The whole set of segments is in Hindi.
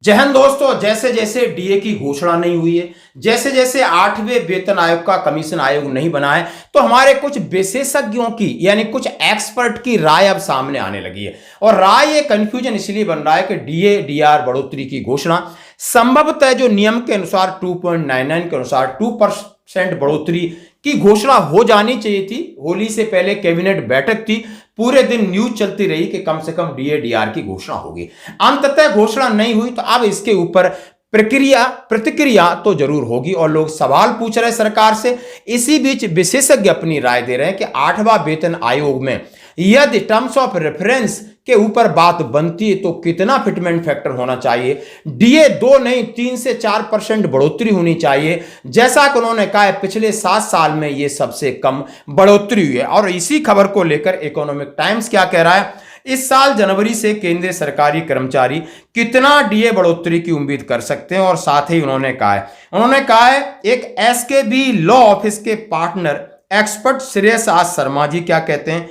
जय हिंद दोस्तों, जैसे जैसे डीए की घोषणा नहीं हुई है, जैसे जैसे 8वें वेतन आयोग का कमीशन आयोग नहीं बना है, तो हमारे कुछ विशेषज्ञों की यानी कुछ एक्सपर्ट की राय अब सामने आने लगी है। और राय ये कंफ्यूजन इसलिए बन रहा है कि डीए डीआर बढ़ोतरी की घोषणा संभवतः जो नियम के अनुसार 2.99 के अनुसार 2% बढ़ोतरी की घोषणा हो जानी चाहिए थी। होली से पहले कैबिनेट बैठक थी, पूरे दिन न्यूज चलती रही कि कम से कम डीए डीआर की घोषणा होगी। अंततः घोषणा नहीं हुई, तो अब इसके ऊपर प्रतिक्रिया तो जरूर होगी और लोग सवाल पूछ रहे हैं सरकार से। इसी बीच विशेषज्ञ अपनी राय दे रहे हैं कि 8वां वेतन आयोग में यदि टर्म्स ऑफ रेफरेंस के ऊपर बात बनती है तो कितना फिटमेंट फैक्टर होना चाहिए। डीए 2 नहीं 3 से 4% बढ़ोतरी होनी चाहिए, जैसा कि उन्होंने कहा है पिछले 7 साल में यह सबसे कम बढ़ोतरी हुई है। और इसी खबर को लेकर इकोनॉमिक टाइम्स क्या कह रहा है, इस साल जनवरी से केंद्रीय सरकारी कर्मचारी कितना डीए बढ़ोतरी की उम्मीद कर सकते हैं। और साथ ही उन्होंने कहा है एक एसकेबी लॉ ऑफिस के partner expert Shreyas R Sharma ji क्या कहते हैं,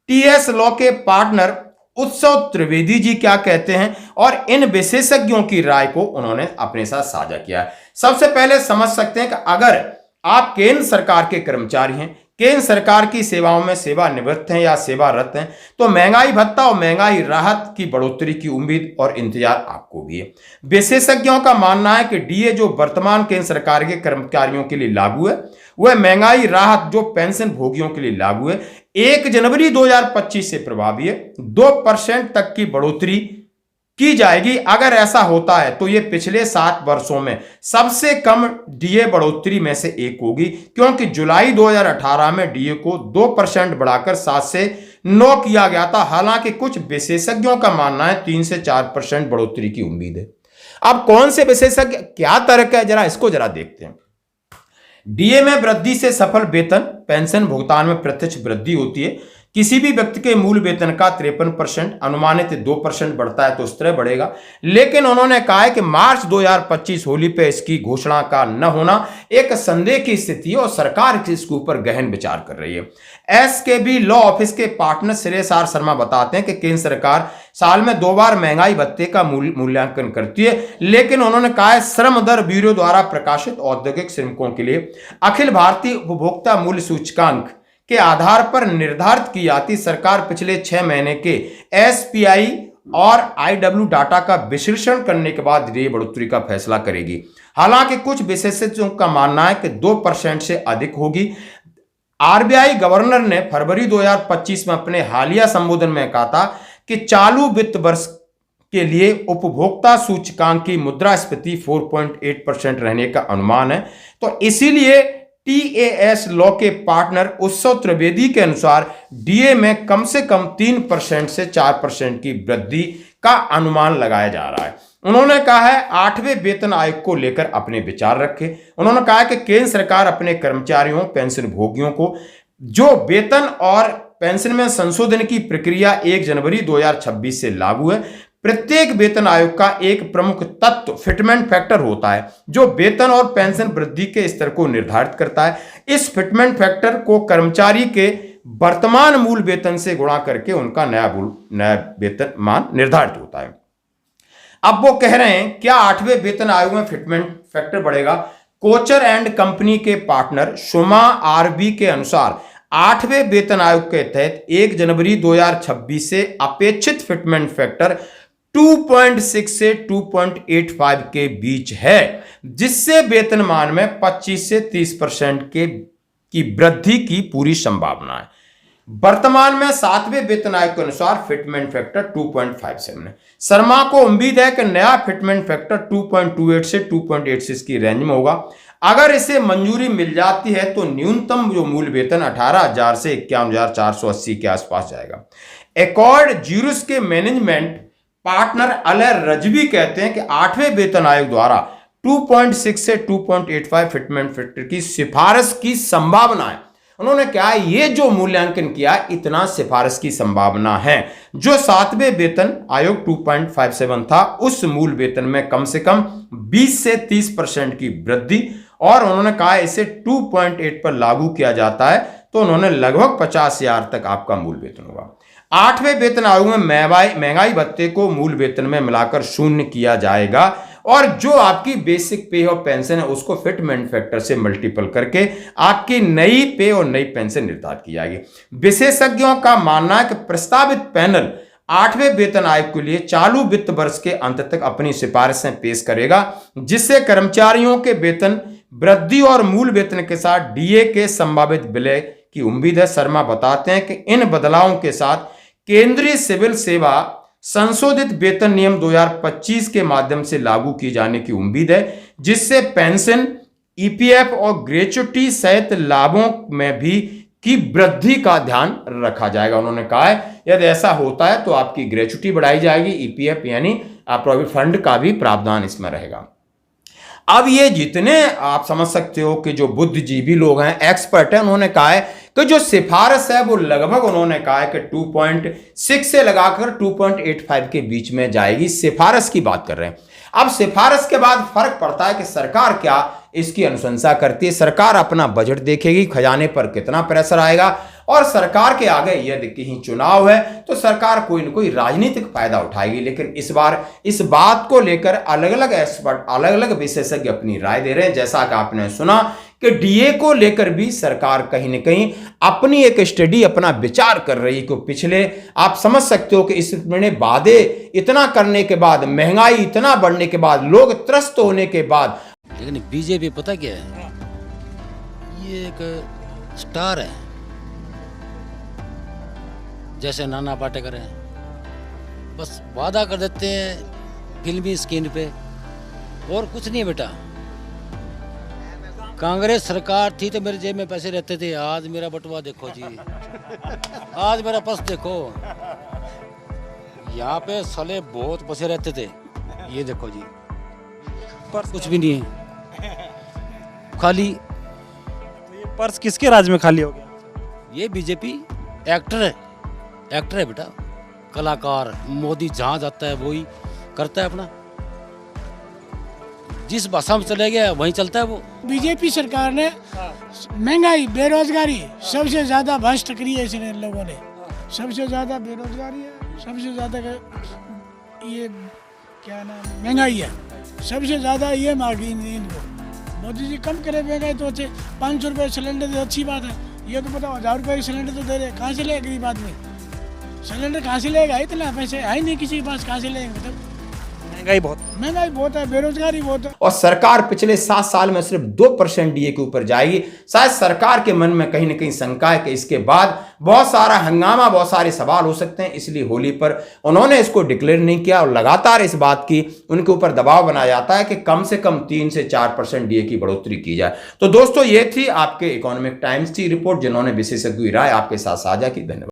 टीएस लॉ के पार्टनर उत्सव त्रिवेदी जी क्या कहते हैं, और इन विशेषज्ञों की राय को उन्होंने अपने साथ साझा किया है। सबसे पहले समझ सकते हैं कि अगर आप केंद्र सरकार के कर्मचारी हैं, केंद्र सरकार की सेवाओं में सेवानिवृत्त हैं या सेवारत हैं, तो महंगाई भत्ता और महंगाई राहत की बढ़ोतरी की उम्मीद और इंतजार आपको भी है। विशेषज्ञों का मानना है कि डीए जो वर्तमान केंद्र सरकार के कर्मचारियों के लिए लागू है, वह महंगाई राहत जो पेंशन भोगियों के लिए लागू है 1 जनवरी 2025 से प्रभावी है। 2% तक की बढ़ोतरी की जाएगी। अगर ऐसा होता है तो यह पिछले 7 वर्षों में सबसे कम डीए बढ़ोतरी में से एक होगी, क्योंकि जुलाई 2018 में डीए को 2% बढ़ाकर 7 से 9 किया गया था। हालांकि कुछ विशेषज्ञों का मानना है 3 से 4% बढ़ोतरी की उम्मीद है। अब कौन से विशेषज्ञ क्या तर्क है, इसको देखते हैं। डीए में वृद्धि से सफल वेतन पेंशन भुगतान में प्रत्यक्ष वृद्धि होती है। किसी भी व्यक्ति के मूल वेतन का 53% अनुमानित 2% बढ़ता है तो उस तरह बढ़ेगा। लेकिन उन्होंने कहा है कि मार्च 2025 होली पे इसकी घोषणा का न होना एक संदेह की स्थिति है और सरकार इसके ऊपर गहन विचार कर रही है। एसकेबी लॉ ऑफिस के पार्टनर श्रेयस आर शर्मा बताते हैं कि केंद्र सरकार साल में 2 बार महंगाई भत्ते का मूल्यांकन करती है, लेकिन उन्होंने कहा है श्रम दर ब्यूरो द्वारा प्रकाशित औद्योगिक श्रमिकों के लिए अखिल भारतीय उपभोक्ता मूल्य सूचकांक के आधार पर निर्धारित की जाती सरकार पिछले 6 महीने के एसपीआई और आईडब्ल्यू डाटा का विश्लेषण करने के बाद डीए बढ़ोतरी का फैसला करेगी। हालांकि कुछ विशेषज्ञों का मानना है कि 2% से अधिक होगी। आरबीआई गवर्नर ने फरवरी 2025 में अपने हालिया संबोधन में कहा था कि चालू वित्त वर्ष के लिए उपभोक्ता सूचकांक की मुद्रास्फीति 4.8% रहने का अनुमान है। तो इसीलिए टीएएस लॉ के पार्टनर उत्सव त्रिवेदी के अनुसार डीए में कम से कम 3% से 4% की वृद्धि का अनुमान लगाया जा रहा है। उन्होंने कहा है 8वें वेतन आयोग को लेकर अपने विचार रखे। उन्होंने कहा कि केंद्र सरकार अपने कर्मचारियों पेंशन भोगियों को जो वेतन और पेंशन में संशोधन की प्रक्रिया 1 जनवरी 2026 से लागू है। प्रत्येक वेतन आयोग का एक प्रमुख तत्व फिटमेंट फैक्टर होता है जो वेतन और पेंशन वृद्धि के स्तर को निर्धारित करता है। इस फिटमेंट फैक्टर को कर्मचारी के वर्तमान मूल वेतन से गुणा करके उनका नया वेतन मान निर्धारित होता है। अब वो कह रहे हैं क्या 8वें वेतन आयोग में फिटमेंट फैक्टर बढ़ेगा। कोचर एंड कंपनी के पार्टनर सुमा आरबी के अनुसार 8वें वेतन आयोग के तहत 1 जनवरी 2026 से अपेक्षित फिटमेंट फैक्टर 2.6 से 2.85 के बीच है, जिससे वेतनमान में 25 से 30% की वृद्धि की पूरी संभावना है। वर्तमान में 7वें वेतन आयोग के अनुसार फिटमेंट फैक्टर 2.57 है। शर्मा को उम्मीद है कि नया फिटमेंट फैक्टर 2.28 से 2.86 की रेंज में होगा। अगर इसे मंजूरी मिल जाती है तो न्यूनतम जो मूल वेतन 18,000 से 51,480 के आसपास जाएगा। एकॉर्ड ज्यूरिस के मैनेजमेंट पार्टनर अलय रजवी कहते हैं कि 8वें वेतन आयोग द्वारा 2.6 से 2.85 फिटमेंट फैक्टर की सिफारिश की संभावना है। उन्होंने क्या ये जो मूल्यांकन किया इतना सिफारिश की संभावना है। जो 7वें वेतन आयोग 2.57 था उस मूल वेतन में कम से कम 20 से 30% की वृद्धि, और उन्होंने कहा इसे 2.8 पर लागू किया जाता है तो उन्होंने लगभग 50,000 तक आपका मूल वेतन होगा। 8वें वेतन आयोग में महंगाई भत्ते को मूल वेतन में मिलाकर शून्य किया जाएगा और जो आपकी बेसिक पे और पेंशन है उसको फिटमेंट फैक्टर से मल्टीपल करके आपकी नई पे और नई पेंशन निर्धारित की जाएगी। विशेषज्ञों का मानना है कि प्रस्तावित पैनल 8वें वेतन आयोग के लिए चालू वित्त वर्ष के अंत तक अपनी सिफारिशें पेश करेगा, जिससे कर्मचारियों के वेतन वृद्धि और मूल वेतन के साथ डीए के संभावित विलय की उम्मीद है। शर्मा बताते हैं कि इन बदलावों के साथ केंद्रीय सिविल सेवा संशोधित वेतन नियम 2025 के माध्यम से लागू किए जाने की उम्मीद है, जिससे पेंशन, ईपीएफ और ग्रेच्युटी सहित लाभों में भी की वृद्धि का ध्यान रखा जाएगा। उन्होंने कहा है यदि ऐसा होता है तो आपकी ग्रेच्युटी बढ़ाई जाएगी, ईपीएफ यानी प्रोविडेंट फंड का भी प्रावधान इसमें रहेगा। अब ये जितने आप समझ सकते हो कि जो बुद्धिजीवी लोग हैं, एक्सपर्ट हैं, उन्होंने कहा है कि जो सिफारिश है वो लगभग उन्होंने कहा है कि 2.6 से लगाकर 2.85 के बीच में जाएगी। सिफारिश की बात कर रहे हैं। अब सिफारिश के बाद फर्क पड़ता है कि सरकार क्या इसकी अनुशंसा करती है। सरकार अपना बजट देखेगी, खजाने पर कितना प्रेशर आएगा, और सरकार के आगे यदि कहीं चुनाव है तो सरकार कोई न कोई राजनीतिक फायदा उठाएगी। लेकिन इस बार इस बात को लेकर अलग अलग एक्सपर्ट, अलग अलग विशेषज्ञ अपनी राय दे रहे हैं। जैसा कि आपने सुना कि डीए को लेकर भी सरकार कहीं न कहीं अपनी एक स्टडी, अपना विचार कर रही है। कि पिछले आप समझ सकते हो कि इसमें वादे इतना करने के बाद, महंगाई इतना बढ़ने के बाद, लोग त्रस्त होने के बाद, लेकिन बीजेपी पता क्या है, ये एक स्टार है, जैसे नाना पाटेकर हैं, बस वादा कर देते हैं फिल्मी स्क्रीन पे और कुछ नहीं बेटा। कांग्रेस सरकार थी तो मेरे जेब में पैसे रहते थे, आज मेरा बटुआ देखो जी, आज मेरा पर्स देखो, यहाँ पे साले बहुत पैसे रहते थे, ये देखो जी पर्स कुछ भी नहीं है, खाली। तो ये पर्स किसके राज में खाली हो गया? ये बीजेपी एक्टर है, एक्टर है बेटा, कलाकार। मोदी जहाँ जाता है वही करता है अपना, जिस भाषा में चले गया वहीं चलता है वो। बीजेपी सरकार ने महंगाई, बेरोजगारी सबसे ज्यादा भ्रष्ट करी है इसने, लोगों ने सबसे ज्यादा बेरोजगारी है, सबसे ज्यादा ये क्या नाम महंगाई है, सबसे ज्यादा ये मांगी इनको। मोदी जी कम करे महंगाई तो अच्छे, 500 रुपये सिलेंडर तो अच्छी बात है। ये तो बताओ 1000 रुपये सिलेंडर तो दे रहे, कहाँ से लेगा गरीब आदमी? सिलेंडर कहाँ से लेगा? इतना पैसे है ही नहीं किसी के पास, कहाँ से लेंगे? मतलब महंगाई बहुत है, बेरोजगारी बहुत है। और सरकार पिछले 7 साल में सिर्फ 2% डीए के ऊपर जाएगी। शायद सरकार के मन में कहीं ना कहीं शंका है कि इसके बाद बहुत सारा हंगामा, बहुत सारे सवाल हो सकते हैं, इसलिए होली पर उन्होंने इसको डिक्लेयर नहीं किया। और लगातार इस बात की उनके ऊपर दबाव बनाया जाता है कि कम से कम 3 से 4% डीए की बढ़ोतरी की जाए। तो दोस्तों, ये थी आपके इकोनॉमिक टाइम्स की रिपोर्ट, जिन्होंने विशेषज्ञ राय आपके साथ साझा की। धन्यवाद।